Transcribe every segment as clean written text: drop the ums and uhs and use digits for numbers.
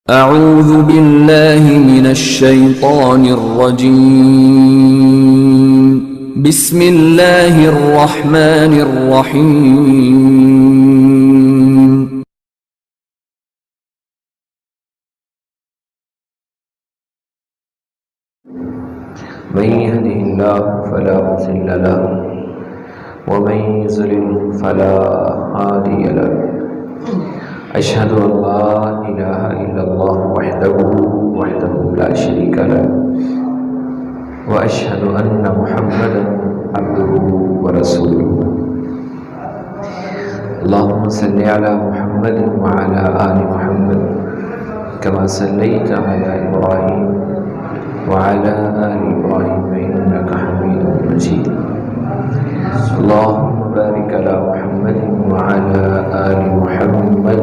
أعوذ بالله من الشيطان الرجيم بسم الله الرحمن الرحيم من يهده الله فلا مضل له ومن يضلل فلا هادي له أشهد أن لا إله إلا الله وحده لا شريك له وأشهد أن محمدا عبده ورسوله اللهم صل على محمد وعلى آل محمد كما صليت على إبراهيم وعلى آل إبراهيم إنك حميد مجيد اللهم بارك على محمد وعلى آل محمد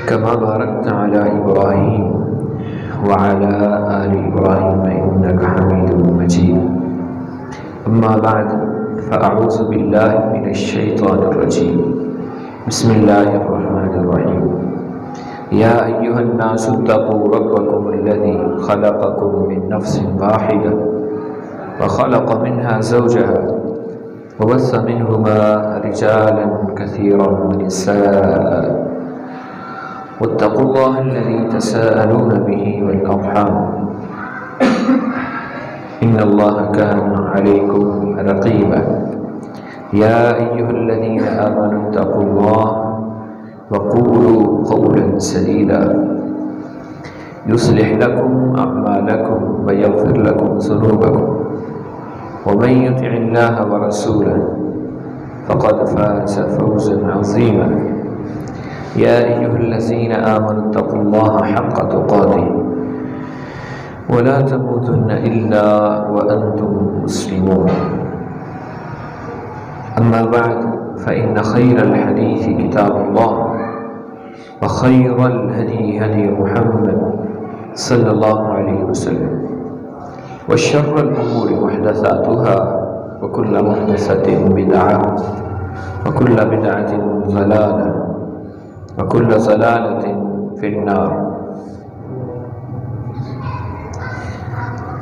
كما باركت على إبراهيم وعلى آل إبراهيم إنك حميد مجيد أما بعد فأعوذ بالله من الشيطان الرجيم بسم الله الرحمن الرحيم يا أيها الناس اتقوا ربكم الذي خلقكم من نفس واحدة وخلق منها زوجها وبث منهما رجالا كثيرا ونساء واتقوا الله الذي تساءلون به والأرحام إن الله كان عليكم رقيبا يا أيها الذين آمنوا اتقوا الله وقولوا قولا سديدا يصلح لكم أعمالكم ويغفر لكم ذنوبكم ومن يطع الله ورسوله فقد فاز فوزا عظيما يا أيها الذين آمنوا اتقوا الله حق تقاته ولا تموتن إلا وأنتم مسلمون أما بعد فإن خير الحديث كتاب الله وخير الهدي هدي محمد صلى الله عليه وسلم وشر الأمور محدثاتها وكل محدثة بدعة وكل بدعة ضلالة وكل ضلالة في النار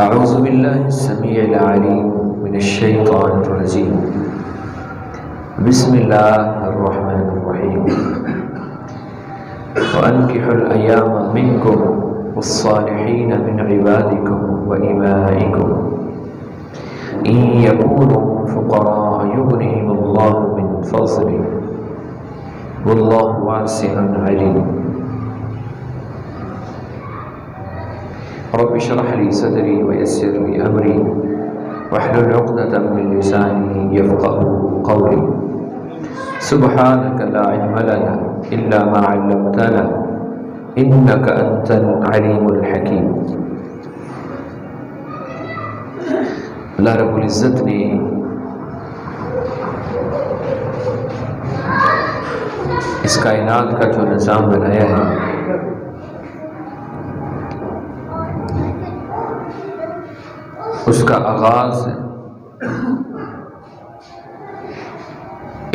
أعوذ بالله السميع العليم من الشيطان الرجيم بسم الله الرحمن الرحيم وأنكحوا الأيام منكم والصالحين من عبادكم وإمائكم إن يكونوا فقراء يغنيهم الله من فضله والله واسع عليم رب اشرح لي صدري ويسر لي أمري واحلل عقدة من لساني يفقهوا قولي سبحانك لا علم لنا إلا ما علمتنا إنك أنت العليم الحكيم اللہ رب العزت نے اس کائنات کا جو نظام بنایا ہے اس کا آغاز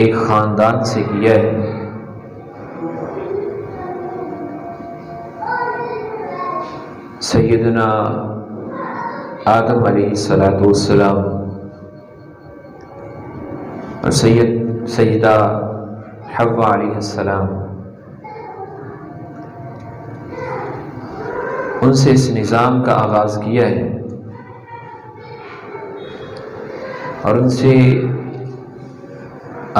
ایک خاندان سے کیا ہے سیدنا آدم علیہ السلام اور سیدہ حوا علیہ السلام، ان سے اس نظام کا آغاز کیا ہے اور ان سے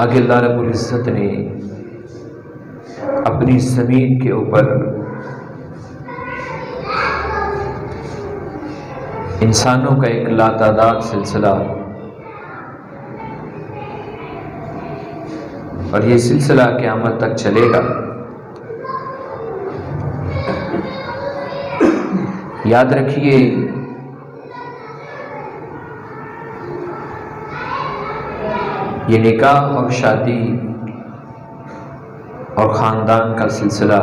آگے اللہ رب العزت نے اپنی زمین کے اوپر انسانوں کا ایک لاتعداد سلسلہ، اور یہ سلسلہ قیامت تک چلے گا۔ یاد رکھیے یہ نکاح اور شادی اور خاندان کا سلسلہ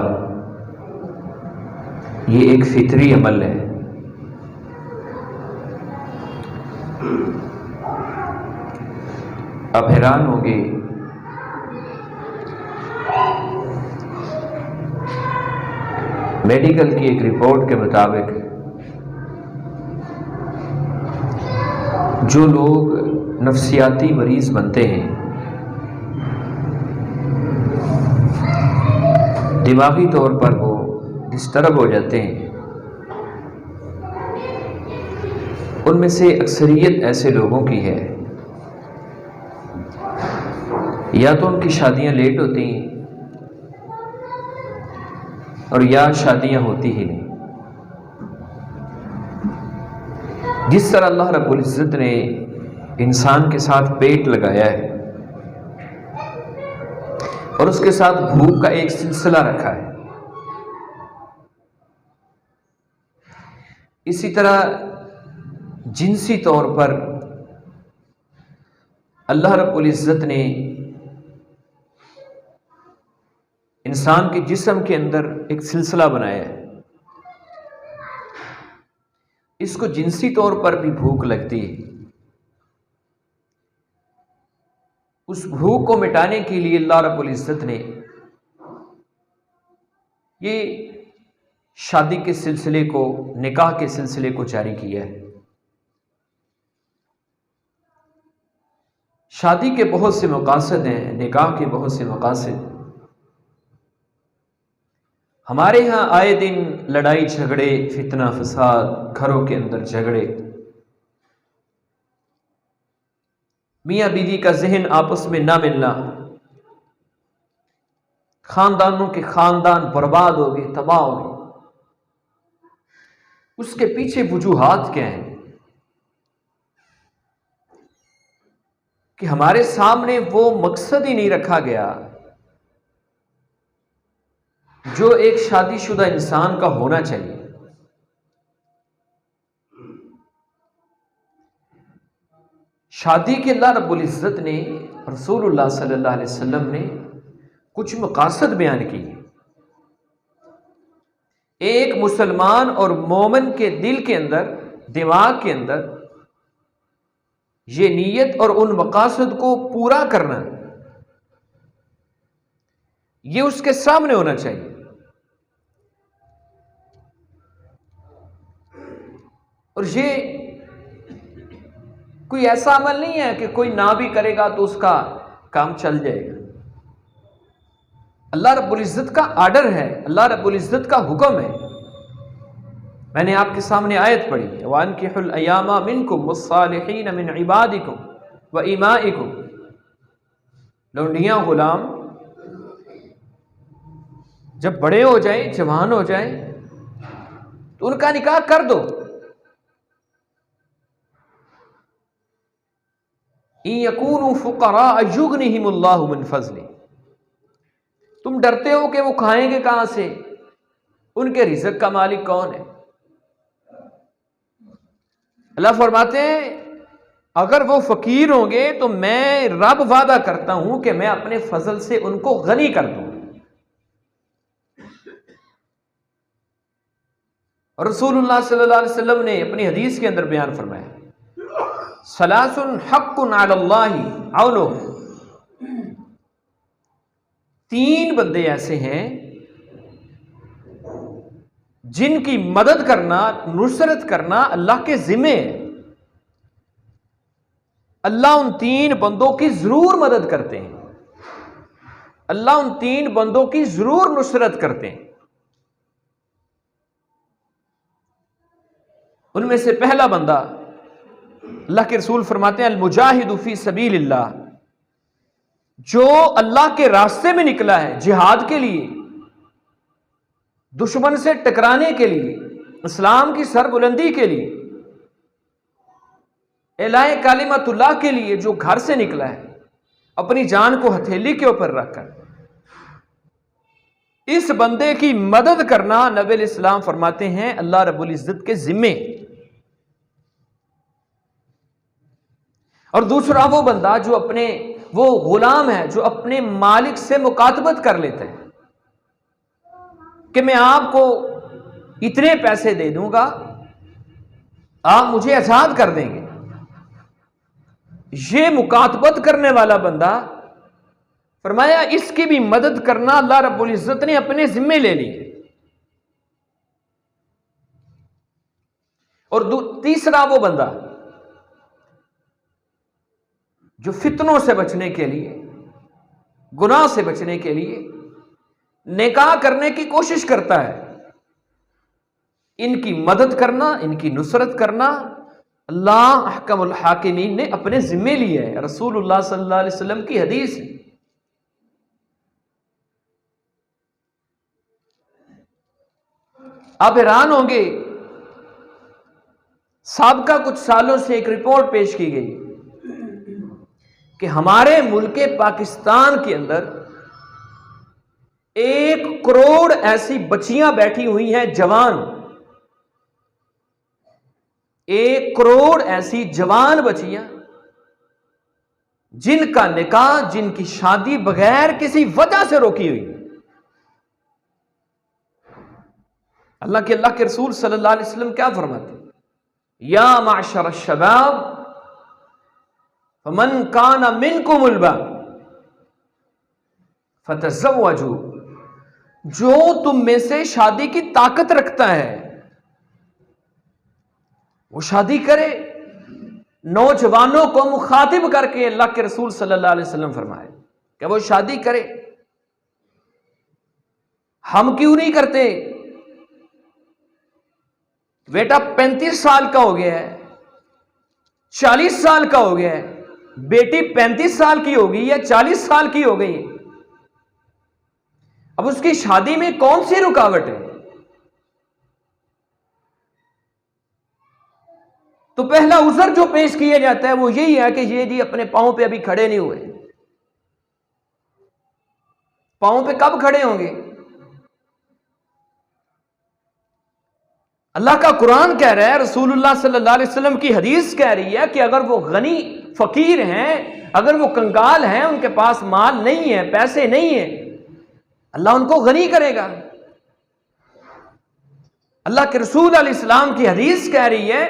یہ ایک فطری عمل ہے۔ آپ حیران ہوں گے میڈیکل کی ایک رپورٹ کے مطابق جو لوگ نفسیاتی مریض بنتے ہیں، دماغی طور پر وہ ڈسٹرب ہو جاتے ہیں، ان میں سے اکثریت ایسے لوگوں کی ہے یا تو ان کی شادیاں لیٹ ہوتی ہیں اور یا شادیاں ہوتی ہی نہیں۔ جس طرح اللہ رب العزت نے انسان کے ساتھ پیٹ لگایا ہے اور اس کے ساتھ بھوک کا ایک سلسلہ رکھا ہے، اسی طرح جنسی طور پر اللہ رب العزت نے انسان کے جسم کے اندر ایک سلسلہ بنایا ہے۔ اس کو جنسی طور پر بھی بھوک لگتی ہے۔ اس بھوک کو مٹانے کے لیے اللہ رب العزت نے یہ شادی کے سلسلے کو، نکاح کے سلسلے کو جاری کیا ہے۔ شادی کے بہت سے مقاصد ہیں، نکاح کے بہت سے مقاصد۔ ہمارے ہاں آئے دن لڑائی جھگڑے، فتنہ فساد، گھروں کے اندر جھگڑے، میاں بیوی کا ذہن آپس میں نہ ملنا، خاندانوں کے خاندان برباد ہو گئے، تباہ ہو گئے۔ اس کے پیچھے وجوہات کیا ہیں؟ کہ ہمارے سامنے وہ مقصد ہی نہیں رکھا گیا جو ایک شادی شدہ انسان کا ہونا چاہیے۔ شادی کے اللہ رب العزت نے، رسول اللہ صلی اللہ علیہ وسلم نے کچھ مقاصد بیان کی۔ ایک مسلمان اور مومن کے دل کے اندر، دماغ کے اندر یہ نیت اور ان مقاصد کو پورا کرنا، یہ اس کے سامنے ہونا چاہیے۔ اور یہ کوئی ایسا عمل نہیں ہے کہ کوئی نہ بھی کرے گا تو اس کا کام چل جائے گا۔ اللہ رب العزت کا آرڈر ہے، اللہ رب العزت کا حکم ہے۔ میں نے آپ کے سامنے آیت پڑھی، وَأَنكِحُوا الْأَيَامَ مِنكُمْ وَالصَّالِحِينَ مِنْ عِبَادِكُمْ وَإِمَائِكُمْ۔ لونڈیاں، غلام جب بڑے ہو جائیں، جوان ہو جائیں تو ان کا نکاح کر دو۔ إِن يَكُونُوا فُقَرَاءَ يُغْنِهِمُ اللَّهُ مِنْ فَضْلِهِ۔ تم ڈرتے ہو کہ وہ کھائیں گے کہاں سے، ان کے رزق کا مالک کون ہے؟ اللہ فرماتے ہیں اگر وہ فقیر ہوں گے تو میں رب وعدہ کرتا ہوں کہ میں اپنے فضل سے ان کو غنی کر دوں۔ اور رسول اللہ صلی اللہ علیہ وسلم نے اپنی حدیث کے اندر بیان فرمایا، ثلاث حق علی اللہ عونہ۔ تین بندے ایسے ہیں جن کی مدد کرنا، نصرت کرنا اللہ کے ذمے ہے۔ اللہ ان تین بندوں کی ضرور مدد کرتے ہیں، اللہ ان تین بندوں کی ضرور نصرت کرتے ہیں۔ ان میں سے پہلا بندہ، اللہ کے رسول فرماتے ہیں المجاہد فی سبیل اللہ، جو اللہ کے راستے میں نکلا ہے جہاد کے لیے، دشمن سے ٹکرانے کے لیے، اسلام کی سربلندی کے لیے، اعلاء کلمت اللہ کے لیے، جو گھر سے نکلا ہے اپنی جان کو ہتھیلی کے اوپر رکھ کر، اس بندے کی مدد کرنا نبی علیہ السلام فرماتے ہیں اللہ رب العزت کے ذمے۔ اور دوسرا وہ بندہ جو وہ غلام ہے جو اپنے مالک سے مکاتبت کر لیتا ہے کہ میں آپ کو اتنے پیسے دے دوں گا، آپ مجھے آزاد کر دیں گے۔ یہ مکاتبت کرنے والا بندہ فرمایا اس کی بھی مدد کرنا اللہ رب العزت نے اپنے ذمے لے لی۔ اور تیسرا وہ بندہ جو فتنوں سے بچنے کے لیے، گناہ سے بچنے کے لیے نکاح کرنے کی کوشش کرتا ہے، ان کی مدد کرنا، ان کی نصرت کرنا اللہ احکم الحاکمین نے اپنے ذمے لیا ہے۔ رسول اللہ صلی اللہ علیہ وسلم کی حدیث ہے۔ آپ حیران ہوں گے، سابقہ کچھ سالوں سے ایک رپورٹ پیش کی گئی کہ ہمارے ملک پاکستان کے اندر 1 کروڑ ایسی بچیاں بیٹھی ہوئی ہیں جوان، 1 کروڑ ایسی جوان بچیاں جن کا نکاح، جن کی شادی بغیر کسی وجہ سے روکی ہوئی۔ اللہ کے رسول صلی اللہ علیہ وسلم کیا فرماتے ہیں؟ یا معشر الشباب فمن کان منکم الباء فتزوجوا، جو تم میں سے شادی کی طاقت رکھتا ہے وہ شادی کرے۔ نوجوانوں کو مخاطب کر کے اللہ کے رسول صلی اللہ علیہ وسلم فرمائے کہ وہ شادی کرے۔ ہم کیوں نہیں کرتے؟ بیٹا 35 سال کا ہو گیا ہے، 40 سال کا ہو گیا ہے، بیٹی 35 سال کی ہو گئی یا 40 سال کی ہو گئی، اب اس کی شادی میں کون سی رکاوٹ ہے؟ تو پہلا عذر جو پیش کیا جاتا ہے وہ یہی ہے کہ یہ جی اپنے پاؤں پہ ابھی کھڑے نہیں ہوئے۔ پاؤں پہ کب کھڑے ہوں گے؟ اللہ کا قرآن کہہ رہا ہے، رسول اللہ صلی اللہ علیہ وسلم کی حدیث کہہ رہی ہے کہ اگر وہ غنی فقیر ہیں، اگر وہ کنگال ہیں، ان کے پاس مال نہیں ہے، پیسے نہیں ہیں، اللہ ان کو غنی کرے گا۔ اللہ کے رسول علیہ السلام کی حدیث کہہ رہی ہے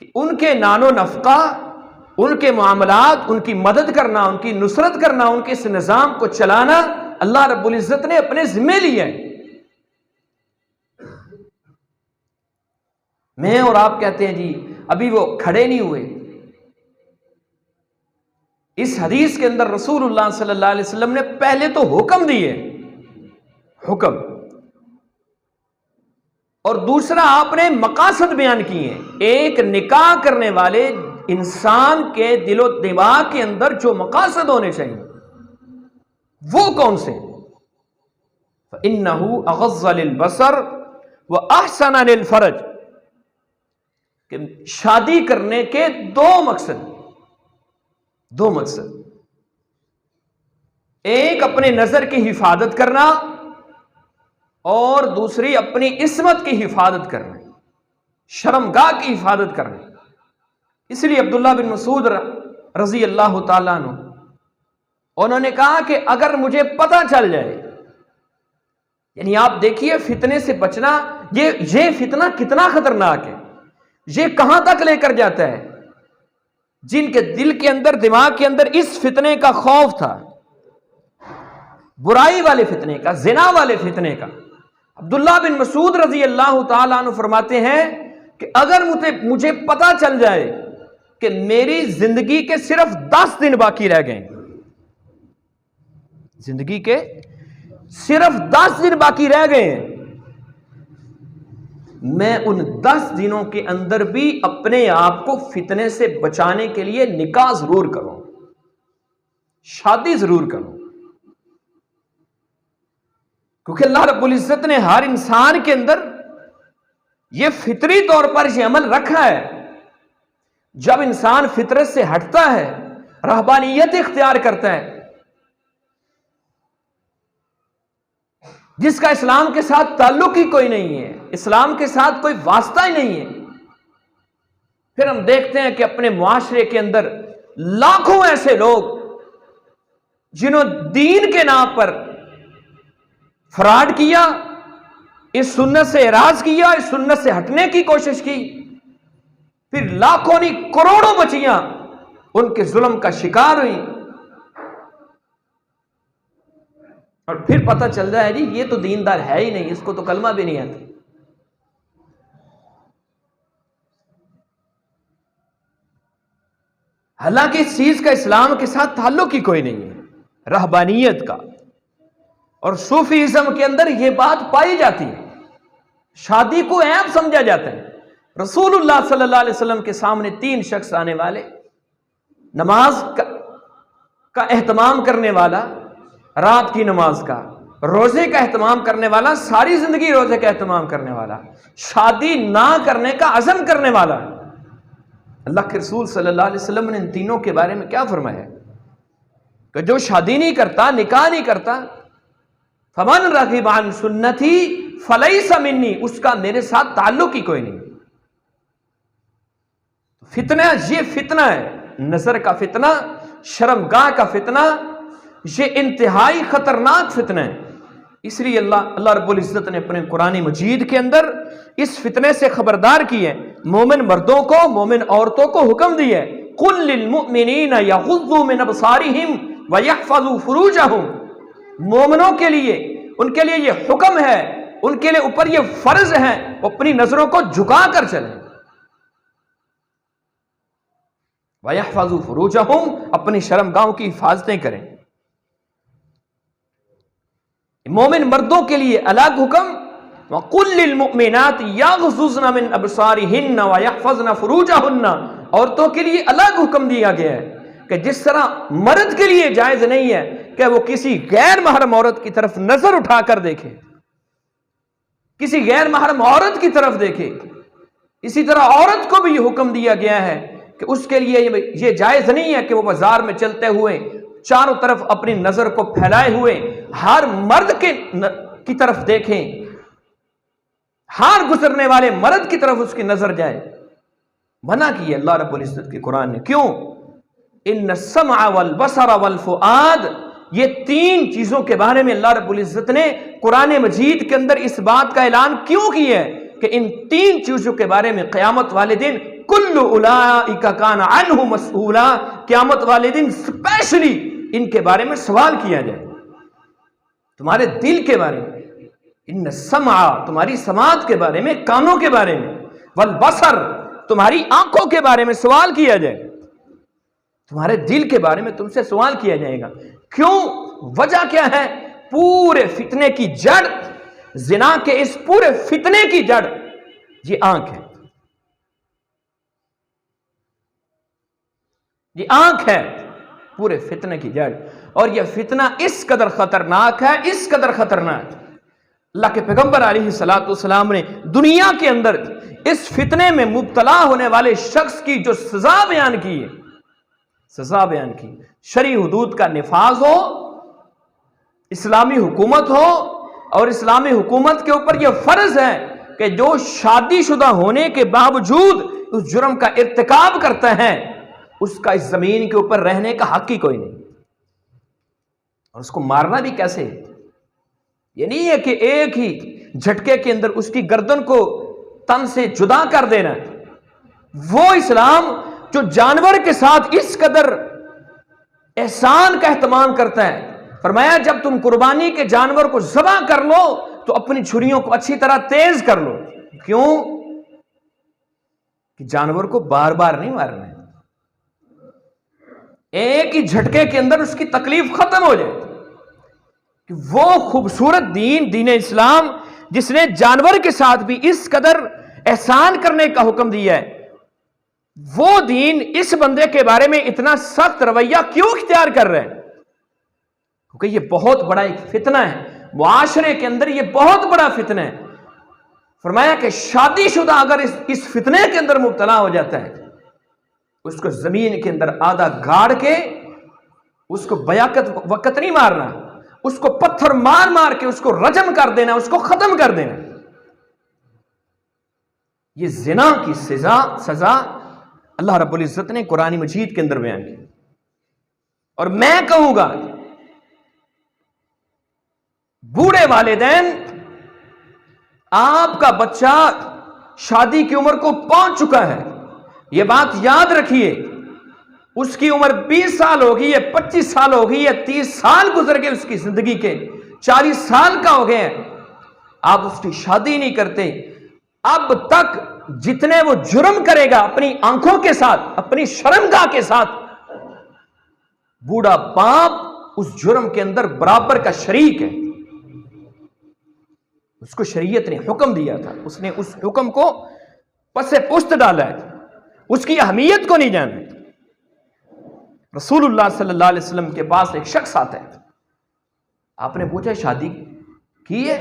کہ ان کے نان و نفقہ، ان کے معاملات، ان کی مدد کرنا، ان کی نصرت کرنا، ان کے اس نظام کو چلانا اللہ رب العزت نے اپنے ذمے لیا ہے۔ میں اور آپ کہتے ہیں جی ابھی وہ کھڑے نہیں ہوئے۔ اس حدیث کے اندر رسول اللہ صلی اللہ علیہ وسلم نے پہلے تو حکم دیے، حکم، اور دوسرا آپ نے مقاصد بیان کیے۔ ایک نکاح کرنے والے انسان کے دل و دماغ کے اندر جو مقاصد ہونے چاہیے وہ کون سے؟ فَإِنَّهُ أَغَضَّ لِلْبَصَرِ وَأَحْسَنَ لِلْفَرْجِ، کہ شادی کرنے کے دو مقصد، ایک اپنے نظر کی حفاظت کرنا اور دوسری اپنی عصمت کی حفاظت کرنا، شرمگاہ کی حفاظت کرنا۔ اس لیے عبداللہ بن مسعود رضی اللہ تعالیٰ عنہ انہوں نے کہا کہ اگر مجھے پتہ چل جائے، یعنی آپ دیکھیے فتنے سے بچنا، یہ فتنہ کتنا خطرناک ہے، یہ کہاں تک لے کر جاتا ہے۔ جن کے دل کے اندر، دماغ کے اندر اس فتنے کا خوف تھا، برائی والے فتنے کا، زنا والے فتنے کا، عبداللہ بن مسعود رضی اللہ تعالیٰ عنہ فرماتے ہیں کہ اگر مجھے پتہ چل جائے کہ میری زندگی کے صرف 10 دن باقی رہ گئے، زندگی کے صرف 10 دن باقی رہ گئے ہیں، میں ان 10 دنوں کے اندر بھی اپنے آپ کو فتنے سے بچانے کے لیے نکاح ضرور کروں، شادی ضرور کروں، کیونکہ اللہ رب العزت نے ہر انسان کے اندر یہ فطری طور پر یہ عمل رکھا ہے۔ جب انسان فطرت سے ہٹتا ہے، رہبانیت اختیار کرتا ہے، جس کا اسلام کے ساتھ تعلق ہی کوئی نہیں ہے، اسلام کے ساتھ کوئی واسطہ ہی نہیں ہے، پھر ہم دیکھتے ہیں کہ اپنے معاشرے کے اندر لاکھوں ایسے لوگ جنہوں دین کے نام پر فراڈ کیا، اس سنت سے اعراض کیا، اس سنت سے ہٹنے کی کوشش کی، پھر لاکھوں نہیں کروڑوں بچیاں ان کے ظلم کا شکار ہوئی، اور پھر پتہ چل رہا ہے جی یہ تو دیندار ہے ہی نہیں، اس کو تو کلمہ بھی نہیں آتا۔ حالانکہ اس چیز کا اسلام کے ساتھ تعلق ہی کوئی نہیں ہے، رہبانیت کا اور صوفیزم کے اندر یہ بات پائی جاتی ہے، شادی کو عیب سمجھا جاتا ہے۔ رسول اللہ صلی اللہ علیہ وسلم کے سامنے 3 شخص آنے والے، نماز کا اہتمام کرنے والا، رات کی نماز کا، روزے کا اہتمام کرنے والا، ساری زندگی روزے کا اہتمام کرنے والا، شادی نہ کرنے کا عزم کرنے والا۔ اللہ کے رسول صلی اللہ علیہ وسلم نے ان تینوں کے بارے میں کیا فرمایا کہ جو شادی نہیں کرتا، نکاح نہیں کرتا، فمن رغب عن سنتی فلیس منی، اس کا میرے ساتھ تعلق ہی کوئی نہیں۔ فتنہ، یہ فتنہ ہے، نظر کا فتنہ، شرمگاہ کا فتنہ، یہ انتہائی خطرناک فتنہ ہے۔ اس لیے اللہ رب العزت نے اپنے قرآن مجید کے اندر اس فتنے سے خبردار کی ہے، مومن مردوں کو، مومن عورتوں کو حکم دی ہے، قل للمؤمنین یغضوا من ابصارہم ویحفظوا فروجہم۔ مومنوں کے لیے، ان کے لیے یہ حکم ہے، ان کے لیے اوپر یہ فرض ہے، وہ اپنی نظروں کو جھکا کر چلیں۔ وَيَحْفَظُوا فُرُوجَهُمْ، اپنی شرمگاہوں کی حفاظتیں کریں۔ مومن مردوں کے لیے الگ حکم، وَقُلْ لِلْمُؤْمِنَاتِ يَغْضُضْنَ مِنْ أَبْصَارِهِنَّ وَيَحْفَظْنَ فُرُوجَهُنَّ، عورتوں کے لیے الگ حکم دیا گیا ہے کہ جس طرح مرد کے لیے جائز نہیں ہے کہ وہ کسی غیر محرم عورت کی طرف نظر اٹھا کر دیکھے، کسی غیر محرم عورت کی طرف دیکھے، اسی طرح عورت کو بھی یہ حکم دیا گیا ہے کہ اس کے لیے یہ جائز نہیں ہے کہ وہ بازار میں چلتے ہوئے چاروں طرف اپنی نظر کو پھیلائے ہوئے ہر مرد کی طرف دیکھیں، ہر گزرنے والے مرد کی طرف اس کی نظر جائے۔ منع کی ہے اللہ رب العزت کے قرآن نے، کیوں؟ ان السمع والبصر والفؤاد، یہ 3 چیزوں کے بارے میں اللہ رب العزت نے قرآن مجید کے اندر اس بات کا اعلان کیوں کیا ہے کہ ان 3 چیزوں کے بارے میں قیامت والے دن کل اولئک کان عنہ مسئولا، قیامت والے دن اسپیشلی ان کے بارے میں سوال کیا جائے، تمہارے دل کے بارے میں، ان السمع، تمہاری سماعت کے بارے میں، کانوں کے بارے میں، والبصر، تمہاری آنکھوں کے بارے میں سوال کیا جائے، تمہارے دل کے بارے میں تم سے سوال کیا جائے گا۔ کیوں؟ وجہ کیا ہے؟ پورے فتنے کی جڑ، زنا کے اس پورے فتنے کی جڑ یہ آنکھ ہے، یہ آنکھ ہے پورے فتنے کی جڑ، اور یہ فتنہ اس قدر خطرناک ہے، اس قدر خطرناک، اللہ کے پیغمبر علیہ الصلوۃ والسلام نے دنیا کے اندر اس فتنے میں مبتلا ہونے والے شخص کی جو سزا بیان کی ہے، سزا بیان کی، شرعی حدود کا نفاذ ہو، اسلامی حکومت ہو، اور اسلامی حکومت کے اوپر یہ فرض ہے کہ جو شادی شدہ ہونے کے باوجود اس جرم کا ارتکاب کرتا ہے اس کا اس زمین کے اوپر رہنے کا حق ہی کوئی نہیں، اور اس کو مارنا بھی کیسے؟ یہ نہیں ہے کہ ایک ہی جھٹکے کے اندر اس کی گردن کو تن سے جدا کر دینا۔ وہ اسلام جو جانور کے ساتھ اس قدر احسان کا اہتمام کرتا ہے، فرمایا جب تم قربانی کے جانور کو ذبح کر لو تو اپنی چھریوں کو اچھی طرح تیز کر لو۔ کیوں؟ کہ جانور کو بار بار نہیں مارنا ہے، ایک ہی جھٹکے کے اندر اس کی تکلیف ختم ہو جائے۔ کہ وہ خوبصورت دین اسلام جس نے جانور کے ساتھ بھی اس قدر احسان کرنے کا حکم دیا ہے، وہ دین اس بندے کے بارے میں اتنا سخت رویہ کیوں اختیار کر رہے ہیں؟ کیونکہ یہ بہت بڑا ایک فتنہ ہے، معاشرے کے اندر یہ بہت بڑا فتنہ ہے۔ فرمایا کہ شادی شدہ اگر اس فتنے کے اندر مبتلا ہو جاتا ہے، اس کو زمین کے اندر آدھا گاڑ کے اس کو بیاکت وقت نہیں مارنا، اس کو پتھر مار مار کے اس کو رجم کر دینا، اس کو ختم کر دینا۔ یہ زنا کی سزا اللہ رب العزت نے قرآن مجید کے اندر بیان کی۔ اور میں کہوں گا بوڑھے والدین، آپ کا بچہ شادی کی عمر کو پہنچ چکا ہے، یہ بات یاد رکھیے، اس کی عمر 20 سال ہو گئی ہے، 25 سال ہو گئی ہے، 30 سال گزر گئے اس کی زندگی کے، 40 سال کا ہو گئے ہیں، آپ اس کی شادی نہیں کرتے۔ اب تک جتنے وہ جرم کرے گا اپنی آنکھوں کے ساتھ، اپنی شرمگاہ کے ساتھ، بوڑھا باپ اس جرم کے اندر برابر کا شریک ہے. اس کو شریعت نے حکم دیا تھا، اس نے اس حکم کو پس پشت ڈالا ہے، اس کی اہمیت کو نہیں جانا. رسول اللہ صلی اللہ علیہ وسلم کے پاس ایک شخص آتا ہے. آپ نے پوچھا شادی کی ہے؟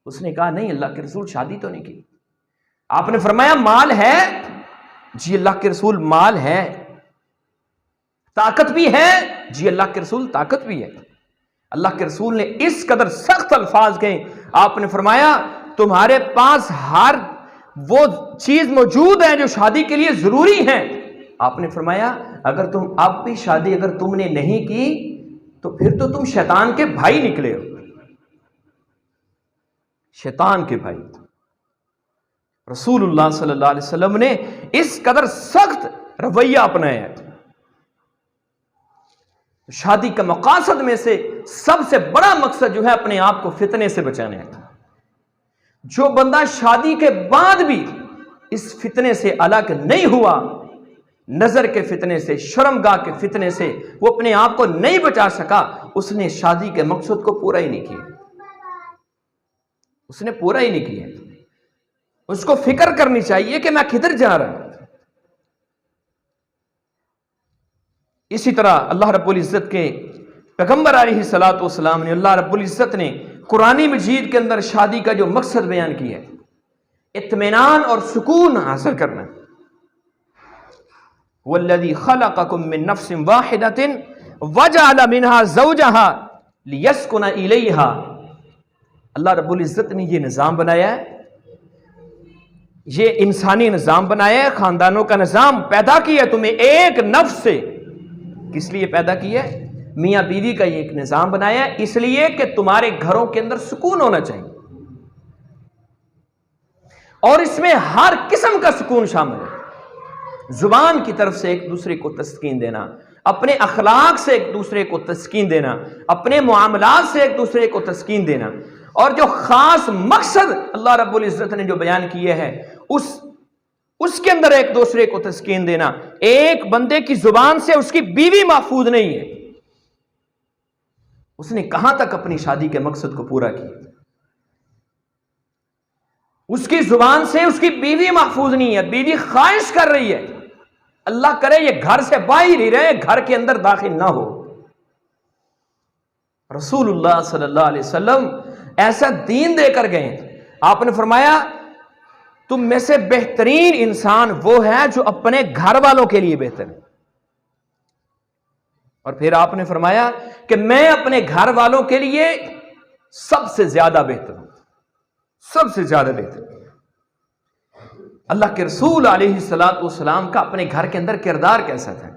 اس نے کہا نہیں اللہ کے رسول شادی تو نہیں کی. آپ نے فرمایا مال ہے؟ جی اللہ کے رسول مال ہے. طاقت بھی ہے؟ جی اللہ کے رسول طاقت بھی ہے. اللہ کے رسول نے اس قدر سخت الفاظ کہے. آپ نے فرمایا تمہارے پاس ہر وہ چیز موجود ہے جو شادی کے لیے ضروری ہے. آپ نے فرمایا اگر تم اب بھی شادی اگر تم نے نہیں کی تو پھر تو تم شیطان کے بھائی نکلے ہو. شیطان کے بھائی. رسول اللہ صلی اللہ علیہ وسلم نے اس قدر سخت رویہ اپنایا ہے. شادی کا مقاصد میں سے سب سے بڑا مقصد جو ہے اپنے آپ کو فتنے سے بچانا ہے. جو بندہ شادی کے بعد بھی اس فتنے سے الگ نہیں ہوا، نظر کے فتنے سے، شرمگاہ کے فتنے سے وہ اپنے آپ کو نہیں بچا سکا، اس نے شادی کے مقصد کو پورا ہی نہیں کیا. اس نے پورا ہی نہیں کیا. اس کو فکر کرنی چاہیے کہ میں کدھر جا رہا ہوں. اسی طرح اللہ رب العزت کے پیغمبر علیہ الصلوۃ والسلام نے، اللہ رب العزت نے قرآن مجید کے اندر شادی کا جو مقصد بیان کیا ہے اطمینان اور سکون حاصل کرنا. والذی خلقکم من نفس واحدۃ وجعل منها زوجها لیسکن الیہا. اللہ رب العزت نے یہ نظام بنایا ہے، یہ انسانی نظام بنایا ہے، خاندانوں کا نظام پیدا کیا تمہیں ایک نفس سے. کس لیے پیدا کیا ہے؟ میاں بیوی کا یہ ایک نظام بنایا ہے اس لیے کہ تمہارے گھروں کے اندر سکون ہونا چاہیے، اور اس میں ہر قسم کا سکون شامل ہے. زبان کی طرف سے ایک دوسرے کو تسکین دینا، اپنے اخلاق سے ایک دوسرے کو تسکین دینا، اپنے معاملات سے ایک دوسرے کو تسکین دینا، اور جو خاص مقصد اللہ رب العزت نے جو بیان کیے ہے اس کے اندر ایک دوسرے کو تسکین دینا. ایک بندے کی زبان سے اس کی بیوی محفوظ نہیں ہے، اس نے کہاں تک اپنی شادی کے مقصد کو پورا کیا؟ اس کی زبان سے اس کی بیوی محفوظ نہیں ہے، بیوی خواہش کر رہی ہے اللہ کرے یہ گھر سے باہر ہی رہے، گھر کے اندر داخل نہ ہو. رسول اللہ صلی اللہ علیہ وسلم ایسا دین دے کر گئے. آپ نے فرمایا تم میں سے بہترین انسان وہ ہے جو اپنے گھر والوں کے لیے بہتر ہے. اور پھر آپ نے فرمایا کہ میں اپنے گھر والوں کے لیے سب سے زیادہ بہتر ہوں، سب سے زیادہ بہتر. اللہ کے رسول علیہ الصلوۃ والسلام کا اپنے گھر کے اندر کردار کیسا تھا؟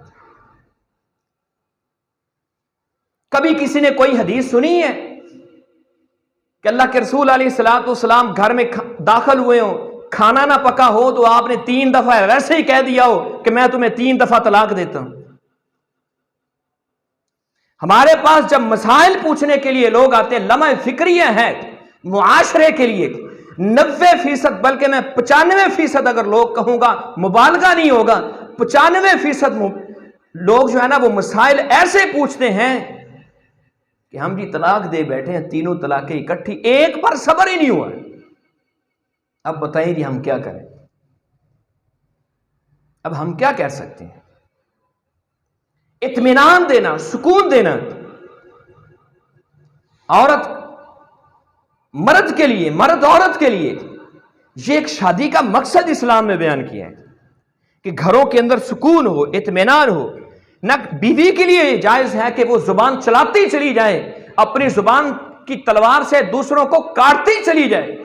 کبھی کسی نے کوئی حدیث سنی ہے کہ اللہ کے رسول علیہ الصلوۃ والسلام گھر میں داخل ہوئے ہوں، کھانا نہ پکا ہو تو آپ نے 3 دفعہ ویسے ہی کہہ دیا ہو کہ میں تمہیں 3 دفعہ طلاق دیتا ہوں؟ ہمارے پاس جب مسائل پوچھنے کے لیے لوگ آتے ہیں، لمحہ فکریہ ہے معاشرے کے لیے 90% بلکہ میں 95% اگر لوگ کہوں گا، مبالغہ نہیں ہوگا، 95% لوگ جو ہے نا وہ مسائل ایسے پوچھتے ہیں کہ ہم جی طلاق دے بیٹھے ہیں، 3 طلاقیں اکٹھی، ایک پر صبر ہی نہیں ہوا. اب بتائیں جی ہم کیا کریں؟ اب ہم کیا کہہ سکتے ہیں؟ اطمینان دینا، سکون دینا عورت مرد کے لیے، مرد عورت کے لیے، یہ ایک شادی کا مقصد اسلام میں بیان کیا ہے کہ گھروں کے اندر سکون ہو، اطمینان ہو. نہ بیوی کے لیے یہ جائز ہے کہ وہ زبان چلاتی چلی جائے، اپنی زبان کی تلوار سے دوسروں کو کاٹتی چلی جائے،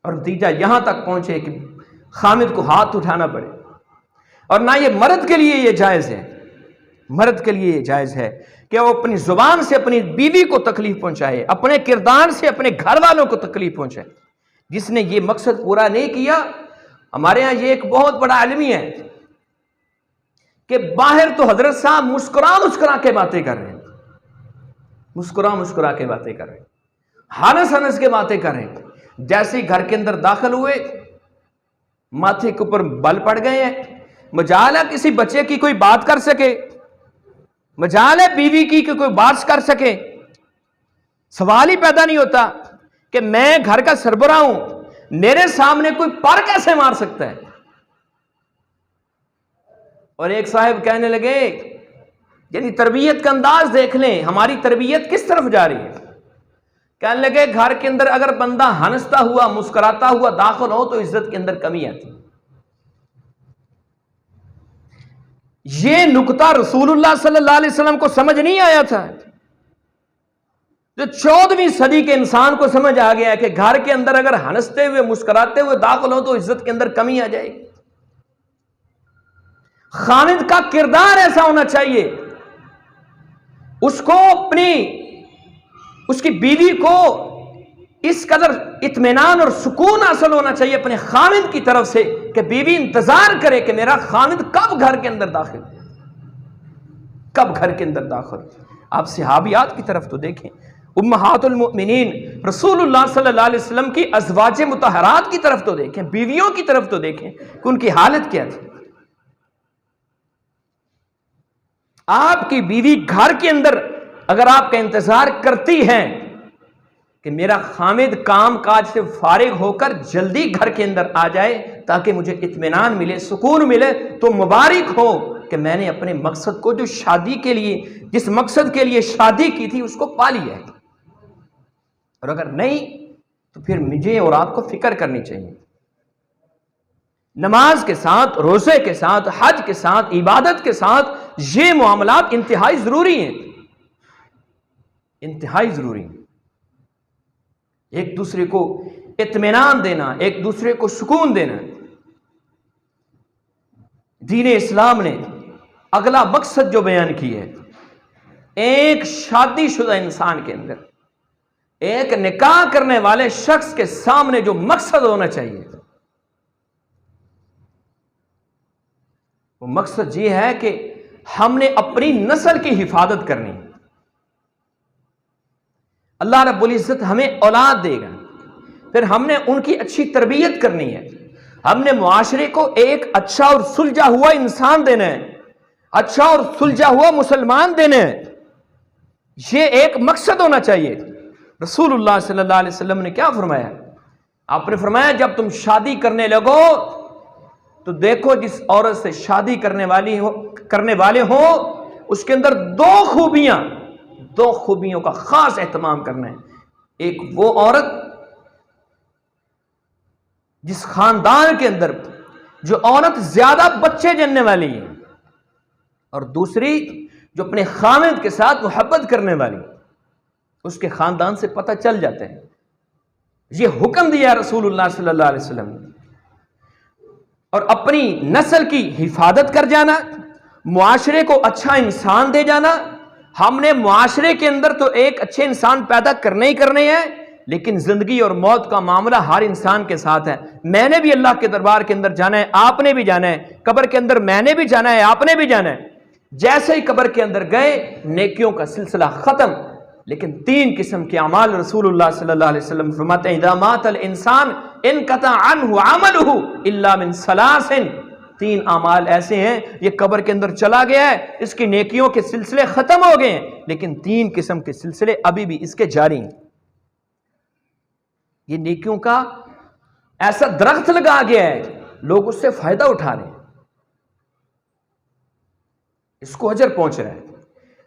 اور نتیجہ یہاں تک پہنچے کہ خامد کو ہاتھ اٹھانا پڑے. اور نہ یہ مرد کے لیے یہ جائز ہے، مرد کے لیے یہ جائز ہے کہ وہ اپنی زبان سے اپنی بیوی کو تکلیف پہنچائے، اپنے کردار سے اپنے گھر والوں کو تکلیف پہنچائے. جس نے یہ مقصد پورا نہیں کیا، ہمارے ہاں یہ ایک بہت بڑا عالمی ہے کہ باہر تو حضرت صاحب مسکرا کے باتیں کر رہے ہیں، مسکرا کے باتیں کر رہے ہیں، ہنس کے باتیں کر رہے ہیں. جیسے گھر کے اندر داخل ہوئے، ماتھے کے اوپر بل پڑ گئے ہیں، مجال ہے کسی بچے کی کوئی بات کر سکے؟ مجال ہے بیوی کی کہ کوئی بات کر سکے؟ سوال ہی پیدا نہیں ہوتا کہ میں گھر کا سربراہ ہوں، میرے سامنے کوئی پر کیسے مار سکتا ہے؟ اور ایک صاحب کہنے لگے، یعنی تربیت کا انداز دیکھ لیں، ہماری تربیت کس طرف جا رہی ہے۔ کہنے لگے گھر کے اندر اگر بندہ ہنستا ہوا مسکراتا ہوا داخل ہو تو عزت کے اندر کمی آتی۔ یہ نکتہ رسول اللہ صلی اللہ علیہ وسلم کو سمجھ نہیں آیا تھا، جو 14ویں صدی کے انسان کو سمجھ آ گیا ہے کہ گھر کے اندر اگر ہنستے ہوئے مسکراتے ہوئے داخل ہو تو عزت کے اندر کمی آ جائے گی۔ خامد کا کردار ایسا ہونا چاہیے، اس کو اس کی بیوی کو اس قدر اطمینان اور سکون حاصل ہونا چاہیے اپنے خامد کی طرف سے کہ بیوی انتظار کرے کہ میرا خامد کب گھر کے اندر داخل، کب گھر کے اندر داخل۔ آپ صحابیات کی طرف تو دیکھیں، امہات المؤمنین رسول اللہ صلی اللہ علیہ وسلم کی ازواج مطہرات کی طرف تو دیکھیں، بیویوں کی طرف تو دیکھیں کہ ان کی حالت کیا تھی۔ آپ کی بیوی گھر کے اندر اگر آپ کا انتظار کرتی ہے کہ میرا خامد کام کاج سے فارغ ہو کر جلدی گھر کے اندر آ جائے تاکہ مجھے اطمینان ملے، سکون ملے، تو مبارک ہو کہ میں نے اپنے مقصد کو جو شادی کے لیے، جس مقصد کے لیے شادی کی تھی، اس کو پا لیا ہے۔ اور اگر نہیں تو پھر مجھے اور آپ کو فکر کرنی چاہیے۔ نماز کے ساتھ، روزے کے ساتھ، حج کے ساتھ، عبادت کے ساتھ یہ معاملات انتہائی ضروری ہیں، انتہائی ضروری ہیں۔ ایک دوسرے کو اطمینان دینا، ایک دوسرے کو سکون دینا۔ دین اسلام نے اگلا مقصد جو بیان کی ہے، ایک شادی شدہ انسان کے اندر، ایک نکاح کرنے والے شخص کے سامنے جو مقصد ہونا چاہیے، وہ مقصد یہ ہے کہ ہم نے اپنی نسل کی حفاظت کرنی ہے۔ اللہ رب العزت ہمیں اولاد دے گا، پھر ہم نے ان کی اچھی تربیت کرنی ہے، ہم نے معاشرے کو ایک اچھا اور سلجھا ہوا انسان دینا ہے، اچھا اور سلجھا ہوا مسلمان دینا ہے۔ یہ ایک مقصد ہونا چاہیے۔ رسول اللہ صلی اللہ علیہ وسلم نے کیا فرمایا؟ آپ نے فرمایا جب تم شادی کرنے لگو تو دیکھو جس عورت سے شادی کرنے والے ہو اس کے اندر دو خوبیوں کا خاص اہتمام کرنا ہے۔ ایک وہ عورت جس خاندان کے اندر جو عورت زیادہ بچے جننے والی ہے، اور دوسری جو اپنے خامد کے ساتھ محبت کرنے والی، اس کے خاندان سے پتہ چل جاتا ہے۔ یہ حکم دیا رسول اللہ صلی اللہ علیہ وسلم نے۔ اور اپنی نسل کی حفاظت کر جانا، معاشرے کو اچھا انسان دے جانا۔ ہم نے معاشرے کے اندر تو ایک اچھے انسان پیدا کرنے ہی کرنے ہیں، لیکن زندگی اور موت کا معاملہ ہر انسان کے ساتھ ہے۔ میں نے بھی اللہ کے دربار کے اندر جانا ہے، آپ نے بھی جانا ہے، قبر کے اندر میں نے بھی جانا ہے، آپ نے بھی جانا ہے۔ جیسے ہی قبر کے اندر گئے نیکیوں کا سلسلہ ختم، لیکن 3 قسم کے اعمال رسول اللہ صلی اللہ علیہ وسلم فرماتے ہیں اذا مات الانسان انقطع عنہ عملہ الا من 3۔ 3 اعمال ایسے ہیں، یہ قبر کے اندر چلا گیا ہے، اس کی نیکیوں کے سلسلے ختم ہو گئے ہیں، لیکن 3 قسم کے سلسلے ابھی بھی اس کے جاری ہیں۔ یہ نیکیوں کا ایسا درخت لگا گیا ہے، لوگ اس سے فائدہ اٹھا رہے ہیں، اس کو اجر پہنچ رہا ہے۔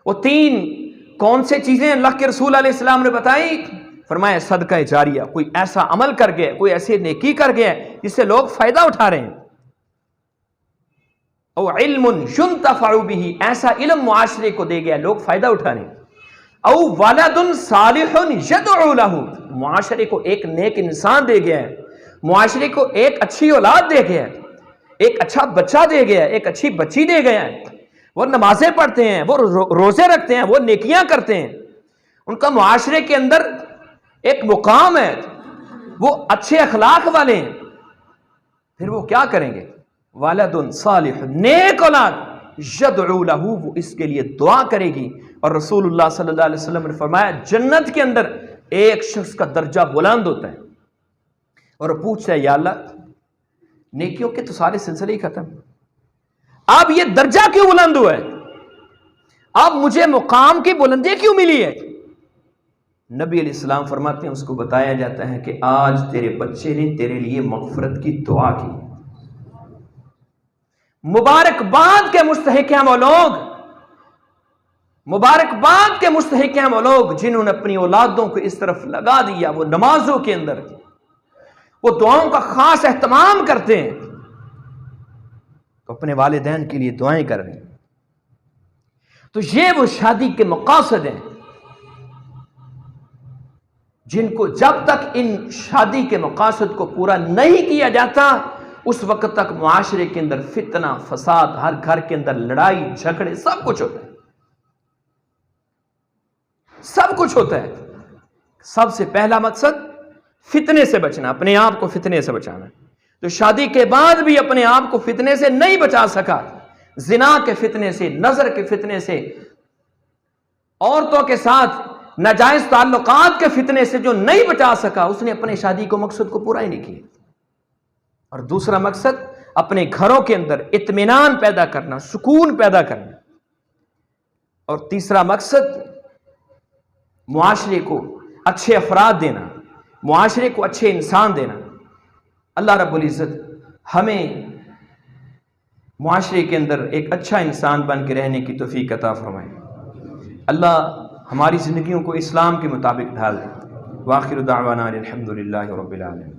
وہ 3 کون سے چیزیں اللہ کے رسول علیہ السلام نے بتائی؟ فرمایا صدقہ جاریہ، کوئی ایسا عمل کر گیا، کوئی ایسی نیکی کر گیا جس سے لوگ فائدہ اٹھا رہے ہیں، او علم ينتفع به، ایسا علم معاشرے کو دے گیا لوگ فائدہ اٹھا رہے ہیں، او ولد صالح يدعو له، معاشرے کو ایک نیک انسان دے گیا ہے، معاشرے کو ایک اچھی اولاد دے گیا ہے، ایک اچھا بچہ دے گیا ہے، ایک اچھی بچی دے گیا ہے، وہ نمازیں پڑھتے ہیں، وہ روزے رکھتے ہیں، وہ نیکیاں کرتے ہیں، ان کا معاشرے کے اندر ایک مقام ہے، وہ اچھے اخلاق والے ہیں، پھر وہ کیا کریں گے؟ والد صالح، نیک اولاد، یدعو لہ، وہ اس کے لیے دعا کرے گی۔ اور رسول اللہ صلی اللہ علیہ وسلم نے فرمایا جنت کے اندر ایک شخص کا درجہ بلند ہوتا ہے، اور وہ پوچھتا ہے یا اللہ نیکیوں کے تو سارے سلسلے ہی ختم، اب یہ درجہ کیوں بلند ہوا ہے؟ اب مجھے مقام کی بلندی کیوں ملی ہے؟ نبی علیہ السلام فرماتے ہیں اس کو بتایا جاتا ہے کہ آج تیرے بچے نے تیرے لیے مغفرت کی دعا کی۔ مبارکباد کے مستحق ہیں وہ لوگ، مبارکباد کے مستحق ہیں وہ لوگ جنہوں نے اپنی اولادوں کو اس طرف لگا دیا، وہ نمازوں کے اندر وہ دعاؤں کا خاص اہتمام کرتے ہیں، تو اپنے والدین کے لیے دعائیں کر رہے ہیں۔ تو یہ وہ شادی کے مقاصد ہیں جن کو جب تک ان شادی کے مقاصد کو پورا نہیں کیا جاتا اس وقت تک معاشرے کے اندر فتنہ فساد، ہر گھر کے اندر لڑائی جھگڑے سب کچھ ہوتا ہے، سب کچھ ہوتا ہے۔ سب سے پہلا مقصد فتنے سے بچنا، اپنے آپ کو فتنے سے بچانا۔ تو شادی کے بعد بھی اپنے آپ کو فتنے سے نہیں بچا سکا، زنا کے فتنے سے، نظر کے فتنے سے، عورتوں کے ساتھ ناجائز تعلقات کے فتنے سے جو نہیں بچا سکا، اس نے اپنے شادی کو مقصد کو پورا ہی نہیں کیا۔ اور دوسرا مقصد اپنے گھروں کے اندر اطمینان پیدا کرنا، سکون پیدا کرنا۔ اور تیسرا مقصد معاشرے کو اچھے افراد دینا، معاشرے کو اچھے انسان دینا۔ اللہ رب العزت ہمیں معاشرے کے اندر ایک اچھا انسان بن کے رہنے کی توفیق عطا فرمائے۔ اللہ ہماری زندگیوں کو اسلام کے مطابق ڈھال دے۔ وآخر دعوانا الحمدللہ رب العالمین۔